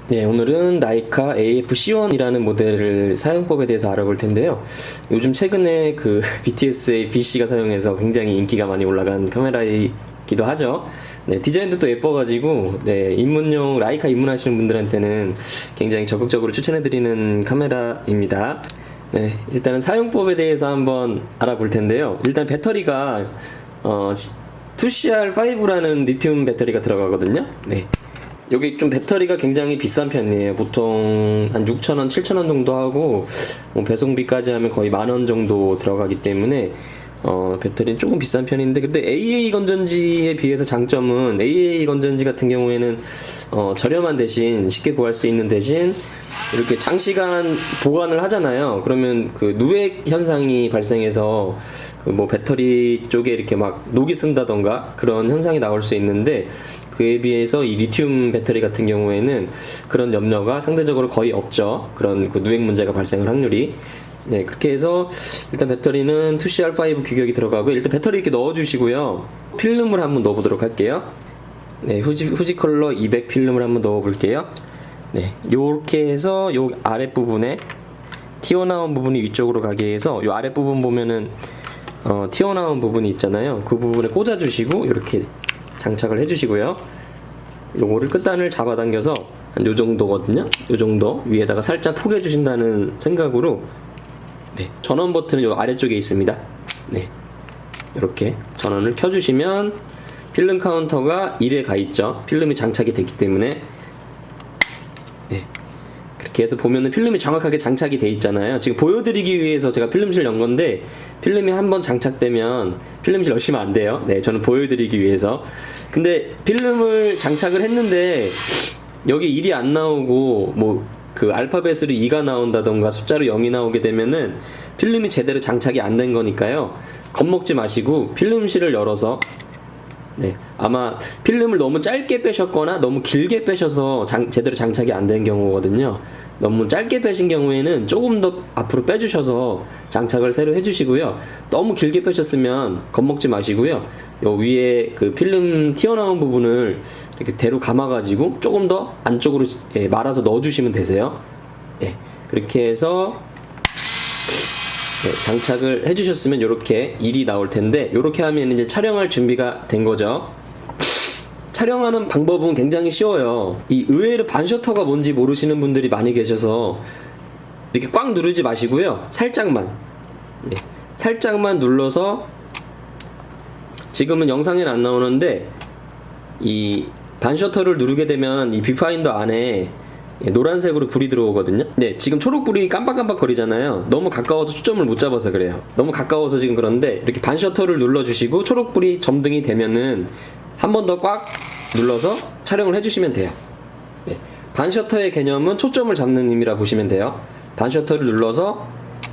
네, 오늘은 라이카 AF-C1이라는 모델을 사용법에 대해서 알아볼 텐데요. 요즘 최근에 그 BTS의 BC가 사용해서 굉장히 인기가 많이 올라간 카메라이기도 하죠. 네, 디자인도 또 예뻐가지고, 네, 입문용, 라이카 입문하시는 분들한테는 굉장히 적극적으로 추천해드리는 카메라입니다. 네, 일단은 사용법에 대해서 한번 알아볼 텐데요. 일단 배터리가, 2CR5라는 리튬 배터리가 들어가거든요. 네. 여기 좀 배터리가 굉장히 비싼 편이에요. 보통 한 6,000원, 7,000원 정도 하고 뭐 배송비까지 하면 거의 10,000원 정도 들어가기 때문에 배터리는 조금 비싼 편인데, 근데 AA 건전지에 비해서 장점은 AA 건전지 같은 경우에는 저렴한 대신 쉽게 구할 수 있는 대신 이렇게 장시간 보관을 하잖아요. 그러면 그 누액 현상이 발생해서 그 뭐 배터리 쪽에 이렇게 막 녹이 쓴다던가 그런 현상이 나올 수 있는데, 그에 비해서 이 리튬 배터리 같은 경우에는 그런 염려가 상대적으로 거의 없죠. 그런 그 누액 문제가 발생할 확률이. 네, 그렇게 해서 일단 배터리는 2CR5 규격이 들어가고, 일단 배터리 이렇게 넣어주시고요. 필름을 한번 넣어보도록 할게요. 네, 후지 컬러 200 필름을 한번 넣어볼게요. 네, 요렇게 해서 요 아랫부분에 튀어나온 부분이 위쪽으로 가게 해서 요 아랫부분 보면은 튀어나온 부분이 있잖아요. 그 부분을 꽂아주시고 이렇게 장착을 해주시고요. 요거를 끝단을 잡아당겨서 한 요 정도거든요. 요 정도 위에다가 살짝 포개 주신다는 생각으로, 네, 전원 버튼은 요 아래쪽에 있습니다. 네, 이렇게 전원을 켜주시면 필름 카운터가 1에 가 있죠. 필름이 장착이 됐기 때문에. 네, 그렇게 해서 보면은 필름이 정확하게 장착이 돼 있잖아요. 지금 보여드리기 위해서 제가 필름실 연 건데, 필름이 한번 장착되면 필름실 넣으시면 안 돼요. 네, 저는 보여드리기 위해서. 근데 필름을 장착을 했는데 여기 1이 안 나오고 뭐 그 알파벳으로 2가 나온다던가 숫자로 0이 나오게 되면은 필름이 제대로 장착이 안 된 거니까요. 겁먹지 마시고 필름실을 열어서, 네, 아마 필름을 너무 짧게 빼셨거나 너무 길게 빼셔서 제대로 장착이 안 된 경우거든요. 너무 짧게 빼신 경우에는 조금 더 앞으로 빼주셔서 장착을 새로 해주시고요. 너무 길게 빼셨으면 겁먹지 마시고요. 요 위에 그 필름 튀어나온 부분을 이렇게 대로 감아가지고 조금 더 안쪽으로 말아서 넣어주시면 되세요. 네, 그렇게 해서 네, 장착을 해주셨으면 이렇게 1이 나올 텐데, 이렇게 하면 이제 촬영할 준비가 된 거죠. 촬영하는 방법은 굉장히 쉬워요. 이 의외로 반셔터가 뭔지 모르시는 분들이 많이 계셔서 이렇게 꽉 누르지 마시고요. 살짝만, 네, 살짝만 눌러서, 지금은 영상에는 안 나오는데 이 반셔터를 누르게 되면 이 뷰파인더 안에 노란색으로 불이 들어오거든요. 네, 지금 초록불이 깜빡깜빡 거리잖아요. 너무 가까워서 초점을 못 잡아서 그래요. 너무 가까워서 지금 그런데, 이렇게 반셔터를 눌러주시고 초록불이 점등이 되면은 한 번 더 꽉 눌러서 촬영을 해주시면 돼요. 네, 반셔터의 개념은 초점을 잡는 의미라 보시면 돼요. 반셔터를 눌러서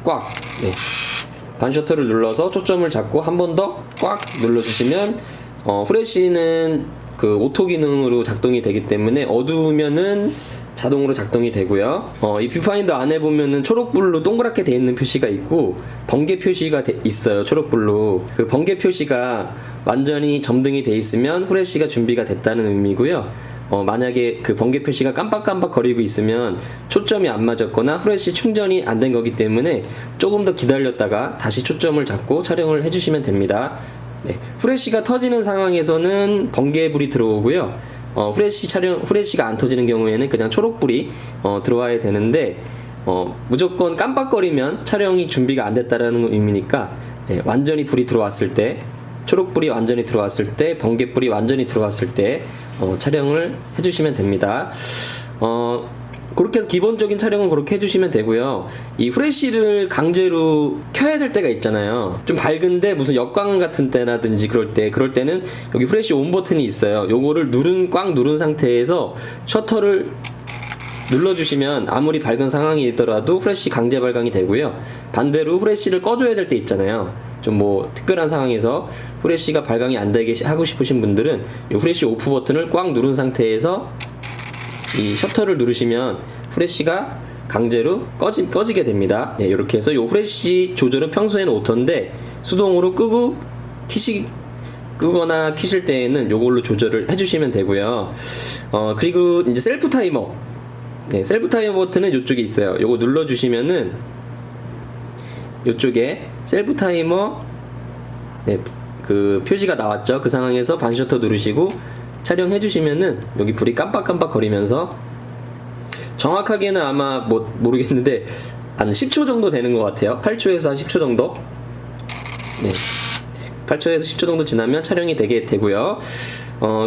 꽉, 네, 반셔터를 눌러서 초점을 잡고 한 번 더 꽉 눌러주시면 후레쉬는 그 오토 기능으로 작동이 되기 때문에 어두우면은 자동으로 작동이 되고요. 이 뷰파인더 안에 보면은 초록불로 동그랗게 되어 있는 표시가 있고 번개 표시가 있어요. 초록불로. 그 번개 표시가 완전히 점등이 되어 있으면 후레쉬가 준비가 됐다는 의미고요. 만약에 그 번개 표시가 깜빡깜빡 거리고 있으면 초점이 안 맞았거나 후레쉬 충전이 안 된 거기 때문에 조금 더 기다렸다가 다시 초점을 잡고 촬영을 해주시면 됩니다. 네, 후레쉬가 터지는 상황에서는 번개불이 들어오고요. 후레쉬가 안 터지는 경우에는 그냥 초록불이 들어와야 되는데, 무조건 깜빡거리면 촬영이 준비가 안 됐다라는 의미니까, 네, 완전히 불이 들어왔을 때, 초록불이 완전히 들어왔을 때, 번개불이 완전히 들어왔을 때 촬영을 해주시면 됩니다. 그렇게 해서 기본적인 촬영은 그렇게 해주시면 되고요. 이 후레쉬를 강제로 켜야 될 때가 있잖아요. 좀 밝은데 무슨 역광 같은 때라든지 그럴 때는 여기 후레쉬 온 버튼이 있어요. 요거를 꽉 누른 상태에서 셔터를 눌러주시면 아무리 밝은 상황이더라도 후레쉬 강제 발광이 되고요. 반대로 후레쉬를 꺼줘야 될 때 있잖아요. 좀 뭐 특별한 상황에서 후레쉬가 발광이 안 되게 하고 싶으신 분들은 이 후레쉬 오프 버튼을 꽉 누른 상태에서 이 셔터를 누르시면 후레쉬가 강제로 꺼지게 됩니다. 네, 이렇게 해서 이 후레쉬 조절은 평소에는 오토인데 수동으로 끄거나 키실 때에는 이걸로 조절을 해주시면 되고요. 그리고 이제 셀프 타이머. 네, 셀프 타이머 버튼은 이쪽에 있어요. 요거 눌러주시면은 이쪽에 셀프 타이머 네, 그 표지가 나왔죠. 그 상황에서 반셔터 누르시고 촬영해 주시면은 여기 불이 깜빡깜빡 거리면서 정확하게는 아마 모르겠는데 한 10초 정도 되는 것 같아요. 8초에서 한 10초 정도. 네, 8초에서 10초 정도 지나면 촬영이 되고요.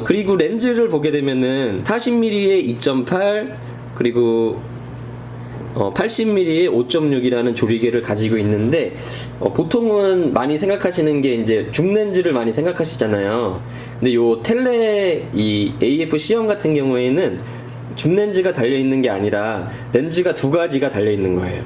그리고 렌즈를 보게 되면은 40mm에 2.8 그리고 80mm에 5.6이라는 조리개를 가지고 있는데 보통은 많이 생각하시는 게 이제 줌렌즈를 많이 생각하시잖아요. 근데 요 텔레 이 AF-C형 같은 경우에는 줌렌즈가 달려있는 게 아니라 렌즈가 두 가지가 달려있는 거예요.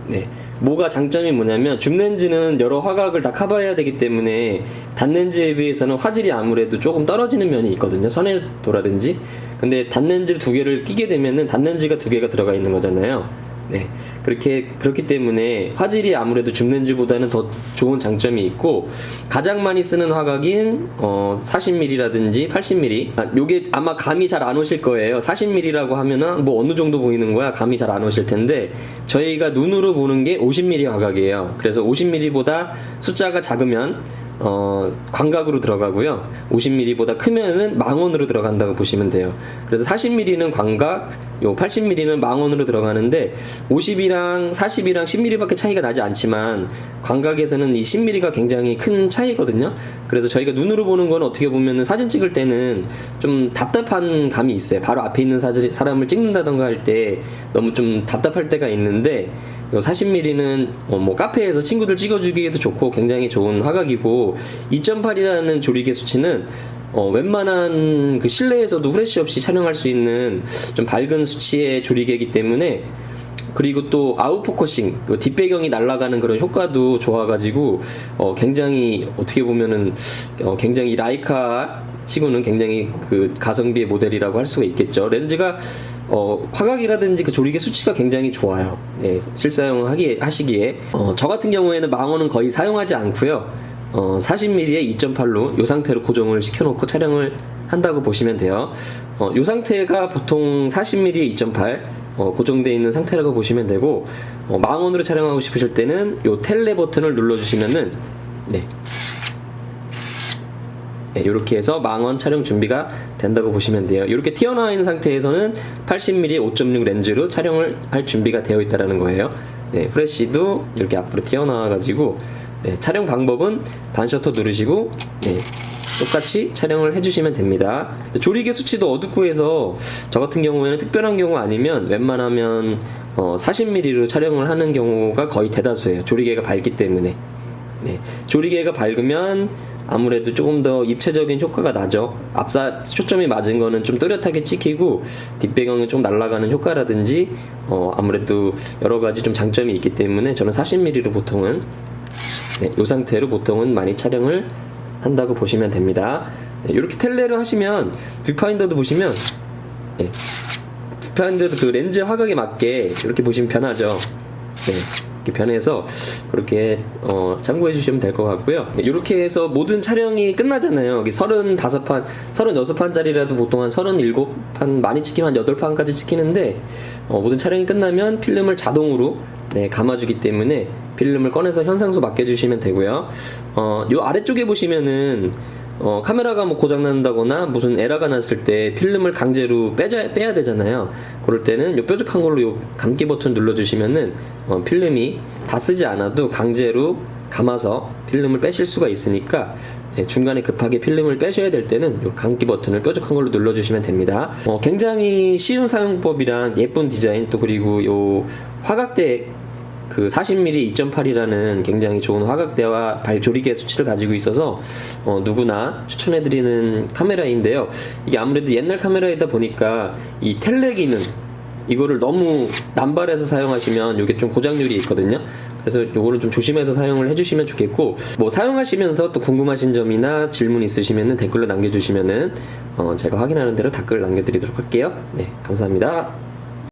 네. 뭐가 장점이 뭐냐면 줌렌즈는 여러 화각을 다 커버해야 되기 때문에 단렌즈에 비해서는 화질이 아무래도 조금 떨어지는 면이 있거든요. 선회도라든지. 근데 단렌즈 두 개를 끼게 되면은 단렌즈가 두 개가 들어가 있는 거잖아요. 네. 그렇기 때문에 화질이 아무래도 줌렌즈보다는 더 좋은 장점이 있고 가장 많이 쓰는 화각인 40mm라든지 80mm 요게 아마 감이 잘 안 오실 거예요. 40mm라고 하면은 뭐 어느 정도 보이는 거야 감이 잘 안 오실 텐데 저희가 눈으로 보는 게 50mm 화각이에요. 그래서 50mm보다 숫자가 작으면 광각으로 들어가고요. 50mm보다 크면은 망원으로 들어간다고 보시면 돼요. 그래서 40mm는 광각, 요 80mm는 망원으로 들어가는데 50이랑 40이랑 10mm밖에 차이가 나지 않지만 광각에서는 이 10mm가 굉장히 큰 차이거든요. 그래서 저희가 눈으로 보는 건 어떻게 보면은 사진 찍을 때는 좀 답답한 감이 있어요. 바로 앞에 있는 사람을 찍는다던가 할 때 너무 좀 답답할 때가 있는데 40mm는 뭐 카페에서 친구들 찍어주기에도 좋고 굉장히 좋은 화각이고 2.8이라는 조리개 수치는 웬만한 그 실내에서도 후레쉬 없이 촬영할 수 있는 좀 밝은 수치의 조리개이기 때문에 그리고 또 아웃포커싱 뒷배경이 날아가는 그런 효과도 좋아가지고 굉장히 어떻게 보면은 굉장히 라이카 치고는 굉장히 그 가성비의 모델이라고 할 수가 있겠죠. 렌즈가 화각이라든지 그 조리개 수치가 굉장히 좋아요. 네, 하시기에 저 같은 경우에는 망원은 거의 사용하지 않고요. 40mm에 2.8로 이 상태로 고정을 시켜놓고 촬영을 한다고 보시면 돼요. 이 상태가 보통 40mm에 2.8 고정되어 있는 상태라고 보시면 되고 망원으로 촬영하고 싶으실 때는 이 텔레 버튼을 눌러주시면은 이렇게 해서 망원 촬영 준비가 된다고 보시면 돼요. 이렇게 튀어나와 있는 상태에서는 80mm 5.6 렌즈로 촬영을 할 준비가 되어 있다는 거예요. 네, 프레쉬도 이렇게 앞으로 튀어나와 가지고 촬영 방법은 반셔터 누르시고 똑같이 촬영을 해주시면 됩니다. 조리개 수치도 어둡고 해서 저 같은 경우에는 특별한 경우 아니면 웬만하면 40mm로 촬영을 하는 경우가 거의 대다수예요. 조리개가 밝기 때문에. 조리개가 밝으면 아무래도 조금 더 입체적인 효과가 나죠. 앞사 초점이 맞은 거는 좀 또렷하게 찍히고 뒷배경이 좀 날아가는 효과라든지 아무래도 여러 가지 좀 장점이 있기 때문에 저는 40mm로 보통은 이 상태로 보통은 많이 촬영을 한다고 보시면 됩니다. 이렇게 텔레를 하시면 뷰파인더도 보시면 뷰파인더도 그 렌즈 화각에 맞게 이렇게 보시면 변하죠. 이렇게 변해서 그렇게 참고해 주시면 될 것 같고요. 이렇게 해서 모든 촬영이 끝나잖아요. 여기 35판, 36판짜리라도 보통 한 37판, 많이 찍히면 한 8판까지 찍히는데 모든 촬영이 끝나면 필름을 자동으로 감아주기 때문에 필름을 꺼내서 현상소 맡겨주시면 되고요. 요 아래쪽에 보시면은 카메라가 뭐 고장난다거나 무슨 에러가 났을 때 필름을 강제로 빼야 되잖아요. 그럴 때는 요 뾰족한 걸로 요 감기 버튼 눌러주시면은 필름이 다 쓰지 않아도 강제로 감아서 필름을 빼실 수가 있으니까 중간에 급하게 필름을 빼셔야 될 때는 요 감기 버튼을 뾰족한 걸로 눌러주시면 됩니다. 굉장히 쉬운 사용법이랑 예쁜 디자인 또 그리고 요 화각대 그 40mm 2.8이라는 굉장히 좋은 화각대와 발조리개 수치를 가지고 있어서 누구나 추천해드리는 카메라인데요. 이게 아무래도 옛날 카메라이다 보니까 이 텔레 기능 이거를 너무 남발해서 사용하시면 이게 좀 고장률이 있거든요. 그래서 요거는 좀 조심해서 사용을 해주시면 좋겠고 뭐 사용하시면서 또 궁금하신 점이나 질문 있으시면은 댓글로 남겨주시면은 제가 확인하는 대로 댓글 남겨드리도록 할게요. 네, 감사합니다.